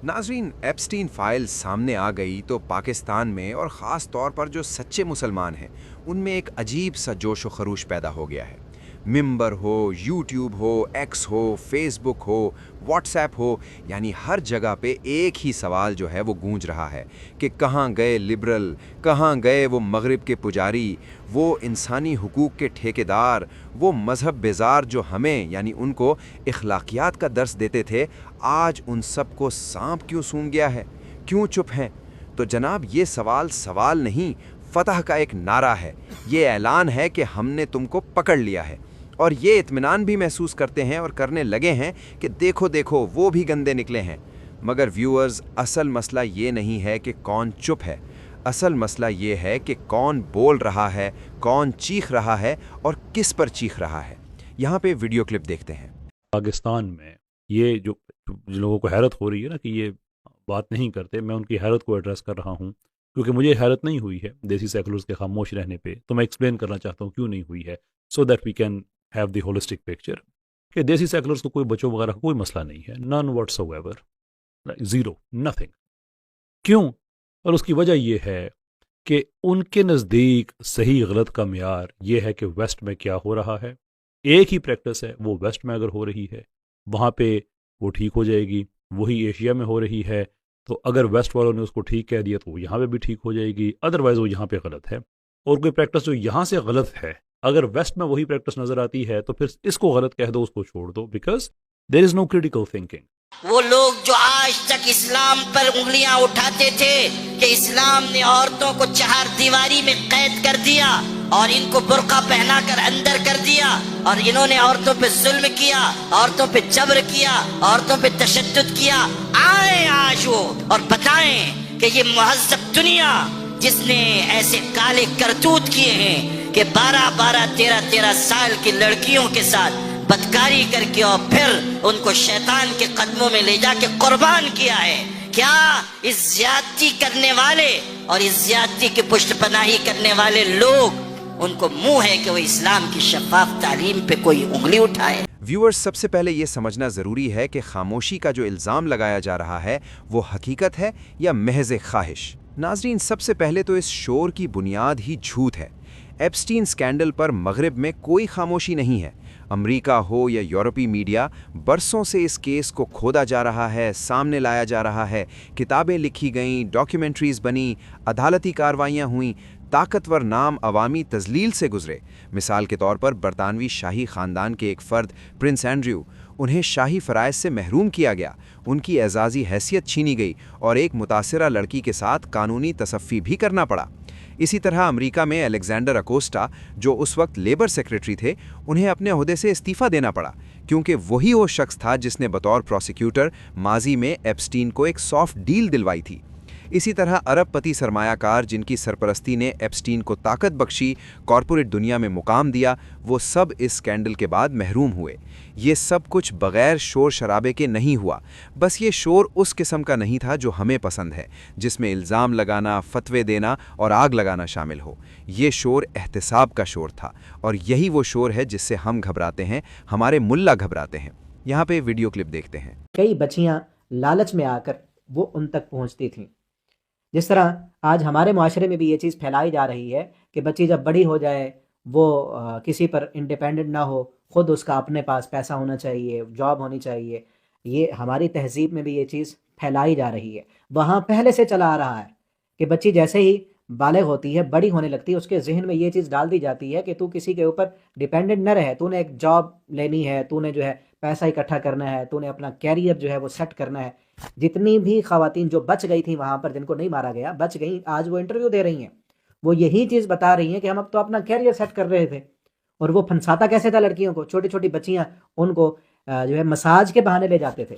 नाजरीन, Epstein file सामने आ गई तो पाकिस्तान में और ख़ास तौर पर जो सच्चे मुसलमान हैं उनमें एक अजीब सा जोश व खरूश पैदा हो गया है। मिंबर हो, यूट्यूब हो, एक्स हो, फेसबुक हो, व्हाट्सएप हो, यानी हर जगह पे एक ही सवाल जो है वो गूंज रहा है कि कहाँ गए लिबरल, कहाँ गए वो मगरिब के पुजारी, वो इंसानी हुकूक के ठेकेदार, वो मज़हब बेजार जो हमें यानी उनको इखलाकियात का दर्स देते थे। आज उन सब को सांप क्यों सूंघ गया है, क्यों चुप हैं? तो जनाब, ये सवाल सवाल नहीं, फतह का एक नारा है। ये ऐलान है कि हमने तुमको पकड़ लिया है, और ये इत्मीनान भी महसूस करते हैं और करने लगे हैं कि देखो देखो वो भी गंदे निकले हैं। मगर व्यूअर्स, असल मसला ये नहीं है कि कौन चुप है, असल मसला ये है कि कौन बोल रहा है, कौन चीख रहा है और किस पर चीख रहा है। यहाँ पे वीडियो क्लिप देखते हैं। पाकिस्तान में ये जो लोगों को हैरत हो रही है ना कि ये बात नहीं करते, मैं उनकी हैरत को एड्रेस कर रहा हूँ क्योंकि मुझे हैरत नहीं हुई है देसी सेकुलर्स के खामोश रहने पे, तो मैं एक्सप्लेन करना चाहता हूँ क्यों नहीं हुई है, so that we can have the holistic picture कि देसी सेकुलर्स को कोई बच्चों वगैरह का कोई मसला नहीं है, नन व्हाट्सओएवर, ज़ीरो, नथिंग। क्यों? और उसकी वजह यह है कि उनके नज़दीक सही गलत का मेयार ये है कि वेस्ट में क्या हो रहा है, एक ही प्रैक्टिस है, वो वेस्ट में अगर हो रही है वहाँ पे वो ठीक हो जाएगी, वही एशिया में हो रही है तो अगर वेस्ट वालों ने उसको ठीक कह दिया तो वो यहाँ पे भी ठीक हो जाएगी, अदरवाइज़ वो यहाँ पे गलत है। और कोई प्रैक्टिस जो यहाँ से गलत है, अगर वेस्ट में वही प्रैक्टिस नज़र आती है तो फिर इसको गलत कह दो, उसको छोड़ दो, because there is no critical thinking. वो लोग जो आज तक इस्लाम पर उंगलियां उठाते थे कि इस्लाम ने औरतों को चार दीवारी में कैद कर दिया और इनको बुर्का पहनाकर अंदर कर दिया और इन्होंने औरतों पे जुल्म किया, औरतों पे जबर किया, औरतों पे तशद्दुद किया, आए आज वो और बताएं कि ये मुहज़्ज़ब दुनिया जिसने ऐसे काले करतूत किए हैं कि 12-12, 13-13 साल की लड़कियों के साथ बदकारी करके और फिर उनको शैतान के कदमों में ले जाके कुर्बान किया है। क्या इस ज्यादती करने वाले और इस ज्यादती की पुष्टपनाही करने वाले लोग, उनको मुंह है कि वो इस्लाम की शफाफ तालीम पे कोई उंगली उठाए? व्यूअर्स, सबसे पहले ये समझना ज़रूरी है कि खामोशी का जो इल्ज़ाम लगाया जा रहा है वो हकीकत है या महज़ ख्वाहिश। नाज़रीन, सबसे पहले तो इस शोर की बुनियाद ही झूठ है। एप्स्टीन स्कैंडल पर मगरिब में कोई खामोशी नहीं है। अमेरिका हो या यूरोपीय मीडिया, बरसों से इस केस को खोदा जा रहा है, सामने लाया जा रहा है, किताबें लिखी गईं, डॉक्यूमेंट्रीज़ बनी, अदालती कार्रवाइयाँ हुईं, ताकतवर नाम अवामी तजलील से गुजरे। मिसाल के तौर पर बरतानवी शाही ख़ानदान के एक फ़र्द प्रिंस एंड्रयू, उन्हें शाही फ़राइज़ से महरूम किया गया, उनकी एजाज़ी हैसियत छीनी गई और एक मुतासिरा लड़की के साथ कानूनी तसफ़ी भी करना पड़ा। इसी तरह अमेरिका में अलेक्जेंडर अकोस्टा, जो उस वक्त लेबर सेक्रेटरी थे, उन्हें अपने ओहदे से इस्तीफ़ा देना पड़ा क्योंकि वही वो शख्स था जिसने बतौर प्रोसिक्यूटर माजी में एप्स्टीन को एक सॉफ्ट डील दिलवाई थी। इसी तरह अरबपति सरमायाकार जिनकी सरपरस्ती ने एप्स्टीन को ताकत बख्शी, कॉरपोरेट दुनिया में मुकाम दिया, वो सब इस स्कैंडल के बाद महरूम हुए। ये सब कुछ बग़ैर शोर शराबे के नहीं हुआ। बस ये शोर उस किस्म का नहीं था जो हमें पसंद है, जिसमें इल्ज़ाम लगाना, फतवे देना और आग लगाना शामिल हो। ये शोर एहतिसाब का शोर था और यही वो शोर है जिससे हम घबराते हैं, हमारे मुल्ला घबराते हैं। यहाँ पे वीडियो क्लिप देखते हैं। कई बच्चियाँ लालच में आकर वो उन तक पहुँचती थीं। जिस तरह आज हमारे माशरे में भी ये चीज़ फैलाई जा रही है कि बच्ची जब बड़ी हो जाए वो किसी पर इंडिपेंडेंट ना हो, ख़ुद उसका अपने पास पैसा होना चाहिए, जॉब होनी चाहिए। ये हमारी तहज़ीब में भी ये चीज़ फैलाई जा रही है। वहाँ पहले से चला आ रहा है कि बच्ची जैसे ही बालिग होती है, बड़ी होने लगती है, उसके जहन में ये चीज़ डाल दी जाती है कि तू किसी के ऊपर डिपेंडेंट न रहे, तूने एक जॉब लेनी है, तूने जो है पैसा इकट्ठा करना है, तूने अपना कैरियर जो है वो सेट करना है। जितनी भी ख़वातीन जो बच गई थी वहाँ पर, जिनको नहीं मारा गया, बच गई, आज वो इंटरव्यू दे रही हैं, वो यही चीज़ बता रही हैं कि हम अब तो अपना कैरियर सेट कर रहे थे। और वो फंसाता कैसे था लड़कियों को? छोटी छोटी बच्चियाँ उनको जो है मसाज के बहाने ले जाते थे।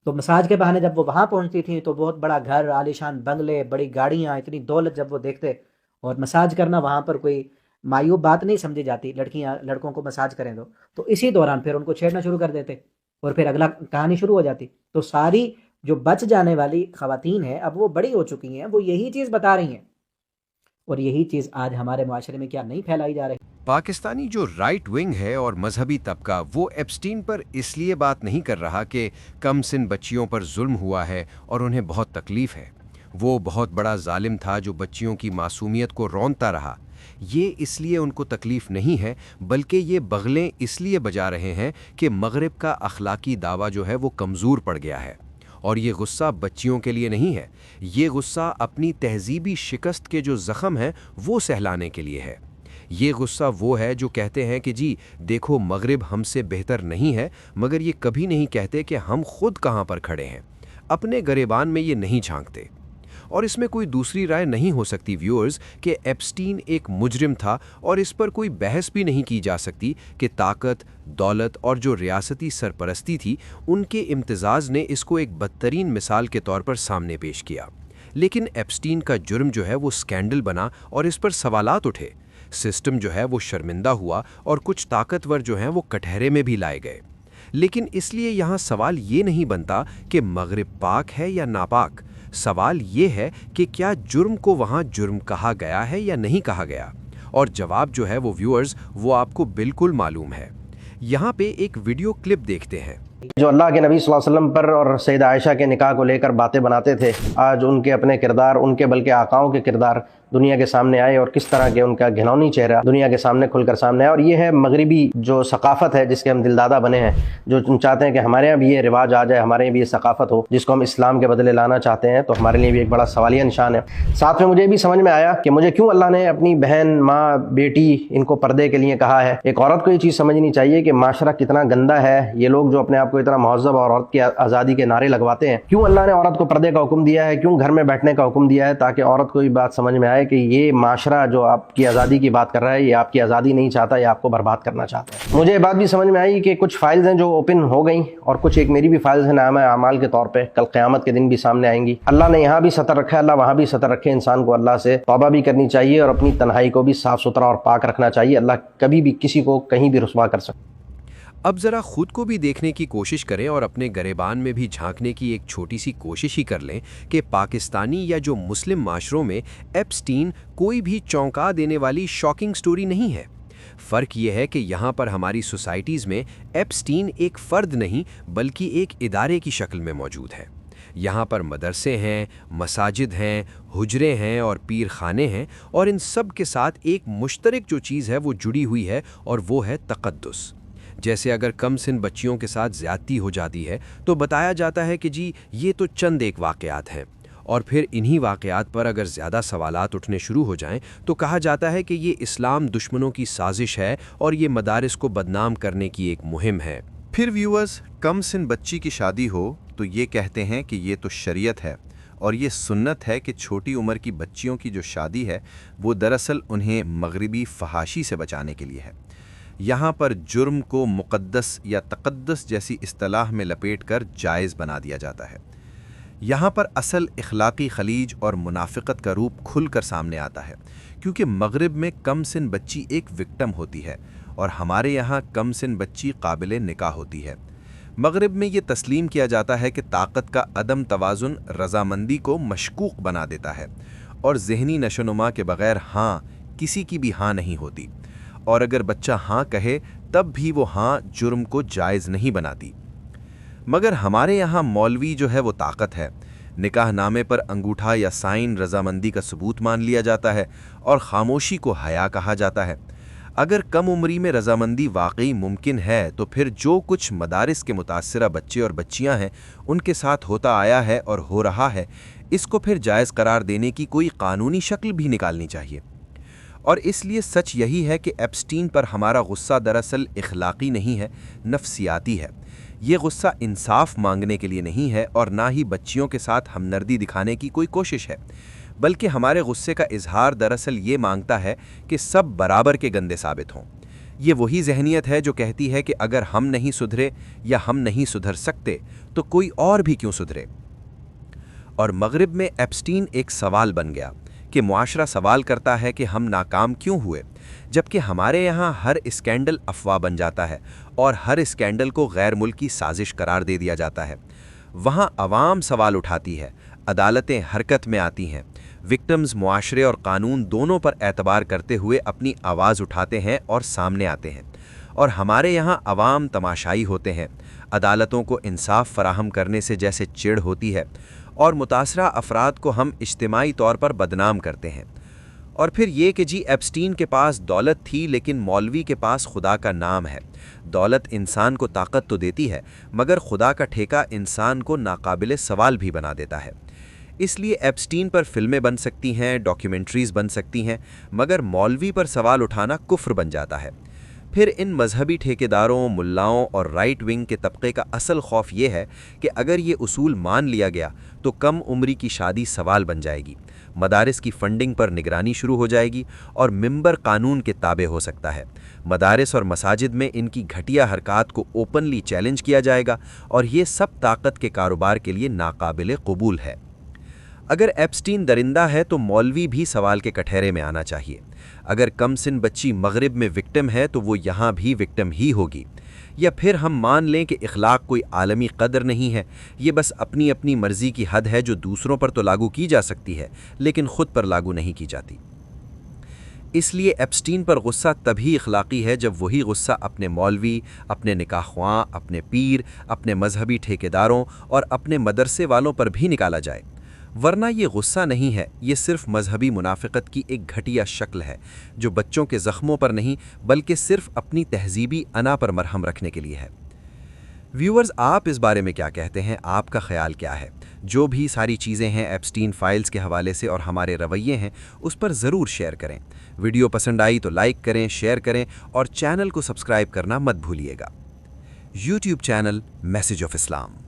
तो मसाज के बहाने जब वो वहाँ पहुँचती थी तो बहुत बड़ा घर, आलीशान बंगले, बड़ी गाड़ियाँ, इतनी दौलत जब वो देखते, और मसाज करना वहाँ पर कोई मायूब बात नहीं समझी जाती, लड़कियाँ लड़कों को मसाज करें तो इसी दौरान फिर उनको छेड़ना शुरू कर देते और फिर अगला कहानी शुरू हो जाती। तो सारी जो बच जाने वाली ख़वातीन हैं, अब वो बड़ी हो चुकी हैं, वो यही चीज़ बता रही हैं। और यही चीज़ आज हमारे माशरे में क्या नहीं फैलाई जा रही। پاکستانی جو رائٹ ونگ ہے اور مذہبی طبقہ وہ ایپسٹین پر اس لیے بات نہیں کر رہا کہ کم سن بچیوں پر ظلم ہوا ہے اور انہیں بہت تکلیف ہے، وہ بہت بڑا ظالم تھا جو بچیوں کی معصومیت کو رونتا رہا۔ یہ اس لیے ان کو تکلیف نہیں ہے، بلکہ یہ بغلیں اس لیے بجا رہے ہیں کہ مغرب کا اخلاقی دعویٰ جو ہے وہ کمزور پڑ گیا ہے۔ اور یہ غصہ بچیوں کے لیے نہیں ہے، یہ غصہ اپنی تہذیبی شکست کے جو زخم ہیں وہ سہلانے کے لیے ہے۔ یہ غصہ وہ ہے جو کہتے ہیں کہ جی دیکھو مغرب ہم سے بہتر نہیں ہے، مگر یہ کبھی نہیں کہتے کہ ہم خود کہاں پر کھڑے ہیں، اپنے گریبان میں یہ نہیں جھانکتے۔ اور اس میں کوئی دوسری رائے نہیں ہو سکتی ویورز کہ ایپسٹین ایک مجرم تھا، اور اس پر کوئی بحث بھی نہیں کی جا سکتی کہ طاقت، دولت اور جو ریاستی سرپرستی تھی ان کے امتزاج نے اس کو ایک بدترین مثال کے طور پر سامنے پیش کیا۔ لیکن ایپسٹین کا جرم جو ہے وہ سکینڈل بنا اور اس پر سوالات اٹھے، سسٹم جو ہے وہ شرمندہ ہوا اور کچھ طاقتور جو ہیں وہ کٹہرے میں بھی لائے گئے۔ لیکن اس لیے یہاں سوال یہ نہیں بنتا کہ مغرب پاک ہے یا ناپاک، سوال یہ ہے کہ کیا جرم کو وہاں جرم کہا گیا ہے یا نہیں کہا گیا، اور جواب جو ہے وہ ویورز وہ آپ کو بالکل معلوم ہے۔ یہاں پہ ایک ویڈیو کلپ دیکھتے ہیں۔ جو اللہ کے نبی صلی اللہ علیہ وسلم پر اور سیدہ عائشہ کے نکاح کو لے کر باتیں بناتے تھے، آج ان کے اپنے کردار، ان کے بلکہ آقاؤں کے کردار دنیا کے سامنے آئے، اور کس طرح کے ان کا گھنونی چہرہ دنیا کے سامنے کھل کر سامنے آیا۔ اور یہ ہے مغربی جو ثقافت ہے جس کے ہم دلدادہ بنے ہیں، جو چاہتے ہیں کہ ہمارے یہاں بھی یہ رواج آ جائے، ہمارے یہاں بھی یہ ثقافت ہو جس کو ہم اسلام کے بدلے لانا چاہتے ہیں، تو ہمارے لیے بھی ایک بڑا سوالیہ نشان ہے۔ ساتھ میں مجھے بھی سمجھ میں آیا کہ مجھے کیوں اللہ نے اپنی بہن، ماں، بیٹی ان کو پردے کے لیے کہا ہے۔ ایک عورت کو یہ چیز سمجھنی چاہیے کہ معاشرہ کتنا گندا ہے، یہ لوگ جو اپنے آپ کو اتنا مہذب اور عورت کی آزادی کے نعرے لگواتے ہیں، کیوں اللہ نے عورت کو پردے کا حکم دیا ہے، کیوں گھر میں بیٹھنے کا حکم دیا ہے، تاکہ عورت کو یہ بات سمجھ میں آئے کہ یہ معاشرہ جو آپ کی آزادی کی بات کر رہا ہے، یہ آپ کی آزادی نہیں چاہتا، یہ آپ کو برباد کرنا چاہتا ہے۔ مجھے یہ بات بھی سمجھ میں آئی کہ کچھ فائلز ہیں جو اوپن ہو گئیں، اور کچھ ایک میری بھی فائلز ہیں نامہ اعمال کے طور پہ، کل قیامت کے دن بھی سامنے آئیں گی۔ اللہ نے یہاں بھی ستر رکھا ہے، اللہ وہاں بھی ستر رکھے۔ انسان کو اللہ سے توبہ بھی کرنی چاہیے اور اپنی تنہائی کو بھی صاف ستھرا اور پاک رکھنا چاہیے۔ اللہ کبھی بھی کسی کو کہیں بھی رسوا کر سکتا۔ اب ذرا خود کو بھی دیکھنے کی کوشش کریں اور اپنے گریبان میں بھی جھانکنے کی ایک چھوٹی سی کوشش ہی کر لیں کہ پاکستانی یا جو مسلم معاشروں میں ایپسٹین کوئی بھی چونکا دینے والی شاکنگ سٹوری نہیں ہے۔ فرق یہ ہے کہ یہاں پر ہماری سوسائٹیز میں ایپسٹین ایک فرد نہیں بلکہ ایک ادارے کی شکل میں موجود ہے۔ یہاں پر مدرسے ہیں، مساجد ہیں، حجرے ہیں اور پیر خانے ہیں، اور ان سب کے ساتھ ایک مشترک جو چیز ہے وہ جڑی ہوئی ہے، اور وہ ہے تقدس۔ جیسے اگر کم سن بچیوں کے ساتھ زیادتی ہو جاتی ہے تو بتایا جاتا ہے کہ جی یہ تو چند ایک واقعات ہیں، اور پھر انہی واقعات پر اگر زیادہ سوالات اٹھنے شروع ہو جائیں تو کہا جاتا ہے کہ یہ اسلام دشمنوں کی سازش ہے اور یہ مدارس کو بدنام کرنے کی ایک مہم ہے۔ پھر ویورز کم سن بچی کی شادی ہو تو یہ کہتے ہیں کہ یہ تو شریعت ہے اور یہ سنت ہے کہ چھوٹی عمر کی بچیوں کی جو شادی ہے وہ دراصل انہیں مغربی فحاشی سے بچانے کے لیے ہے۔ یہاں پر جرم کو مقدس یا تقدس جیسی اصطلاح میں لپیٹ کر جائز بنا دیا جاتا ہے۔ یہاں پر اصل اخلاقی خلیج اور منافقت کا روپ کھل کر سامنے آتا ہے، کیونکہ مغرب میں کم سن بچی ایک وکٹم ہوتی ہے اور ہمارے یہاں کم سن بچی قابل نکاح ہوتی ہے۔ مغرب میں یہ تسلیم کیا جاتا ہے کہ طاقت کا عدم توازن رضامندی کو مشکوک بنا دیتا ہے، اور ذہنی نشوونما کے بغیر ہاں کسی کی بھی ہاں نہیں ہوتی، اور اگر بچہ ہاں کہے تب بھی وہ ہاں جرم کو جائز نہیں بناتی۔ مگر ہمارے یہاں مولوی جو ہے وہ طاقت ہے، نکاح نامے پر انگوٹھا یا سائن رضامندی کا ثبوت مان لیا جاتا ہے، اور خاموشی کو حیا کہا جاتا ہے۔ اگر کم عمری میں رضامندی واقعی ممکن ہے تو پھر جو کچھ مدارس کے متاثرہ بچے اور بچیاں ہیں ان کے ساتھ ہوتا آیا ہے اور ہو رہا ہے، اس کو پھر جائز قرار دینے کی کوئی قانونی شکل بھی نکالنی چاہیے۔ اور اس لیے سچ یہی ہے کہ ایپسٹین پر ہمارا غصہ دراصل اخلاقی نہیں ہے، نفسیاتی ہے۔ یہ غصہ انصاف مانگنے کے لیے نہیں ہے اور نہ ہی بچیوں کے ساتھ ہمدردی دکھانے کی کوئی کوشش ہے، بلکہ ہمارے غصے کا اظہار دراصل یہ مانگتا ہے کہ سب برابر کے گندے ثابت ہوں۔ یہ وہی ذہنیت ہے جو کہتی ہے کہ اگر ہم نہیں سدھرے یا ہم نہیں سدھر سکتے تو کوئی اور بھی کیوں سدھرے۔ اور مغرب میں ایپسٹین ایک سوال بن گیا کہ معاشرہ سوال کرتا ہے کہ ہم ناکام کیوں ہوئے، جبکہ ہمارے یہاں ہر اسکینڈل افواہ بن جاتا ہے اور ہر اسکینڈل کو غیر ملکی سازش قرار دے دیا جاتا ہے۔ وہاں عوام سوال اٹھاتی ہے، अदालतें हरकत में आती हैं, विक्टिम्स मुआशरे और कानून दोनों पर एतबार करते हुए अपनी आवाज़ उठाते हैं और सामने आते हैं। और हमारे यहाँ अवाम तमाशाई होते हैं। अदालतों को इंसाफ फराहम करने से जैसे चिढ़ होती है और मुतासरा अफराद को हम इज्तिमाई तौर पर बदनाम करते हैं। और फिर ये कि जी एप्स्टीन के पास दौलत थी लेकिन मौलवी के पास खुदा का नाम है। दौलत इंसान को ताकत तो देती है मगर खुदा का ठेका इंसान को नाकाबिले सवाल भी बना देता है। इसलिए एप्स्टीन पर फिल्में बन सकती हैं, डॉक्यूमेंट्रीज़ बन सकती हैं, मगर मौलवी पर सवाल उठाना कुफ्र बन जाता है। फिर इन मजहबी ठेकेदारों, मुल्लाओं और राइट विंग के तबके का असल खौफ ये है कि अगर ये उसूल मान लिया गया तो कम उम्री की शादी सवाल बन जाएगी, मदारिस की फंडिंग पर निगरानी शुरू हो जाएगी और मिंबर कानून के ताबे हो सकता है। मदारिस और मसाजिद में इनकी घटिया हरकत को ओपनली चैलेंज किया जाएगा और ये सब ताकत के कारोबार के लिए नाकाबिले कबूल है। अगर एप्स्टीन दरिंदा है तो मौलवी भी सवाल के कटहरे में आना चाहिए। अगर कमसिन बच्ची मगरिब में विक्टिम है तो वो यहाँ भी विक्टिम ही होगी। या फिर हम मान लें कि इखलाक कोई आलमी कदर नहीं है, ये बस अपनी अपनी मर्जी की हद है जो दूसरों पर तो लागू की जा सकती है लेकिन खुद पर लागू नहीं की जाती। इसलिए एप्स्टीन पर गुस्सा तभी इखलाकी है जब वही गुस्सा अपने मौलवी, अपने निकाहख्वां, अपने पीर, अपने मजहबी ठेकेदारों और अपने मदरसे वालों पर भी निकाला जाए। वरना ये गुस्सा नहीं है, ये सिर्फ मजहबी मुनाफिकत की एक घटिया शक्ल है जो बच्चों के ज़ख्मों पर नहीं बल्कि सिर्फ अपनी तहजीबी अना पर मरहम रखने के लिए है। व्यूअर्स, आप इस बारे में क्या कहते हैं? आपका ख्याल क्या है? जो भी सारी चीज़ें हैं एप्स्टीन फाइल्स के हवाले से और हमारे रवैये हैं उस पर ज़रूर शेयर करें। वीडियो पसंद आई तो लाइक करें, शेयर करें और चैनल को सब्सक्राइब करना मत भूलिएगा। YouTube channel message of Islam.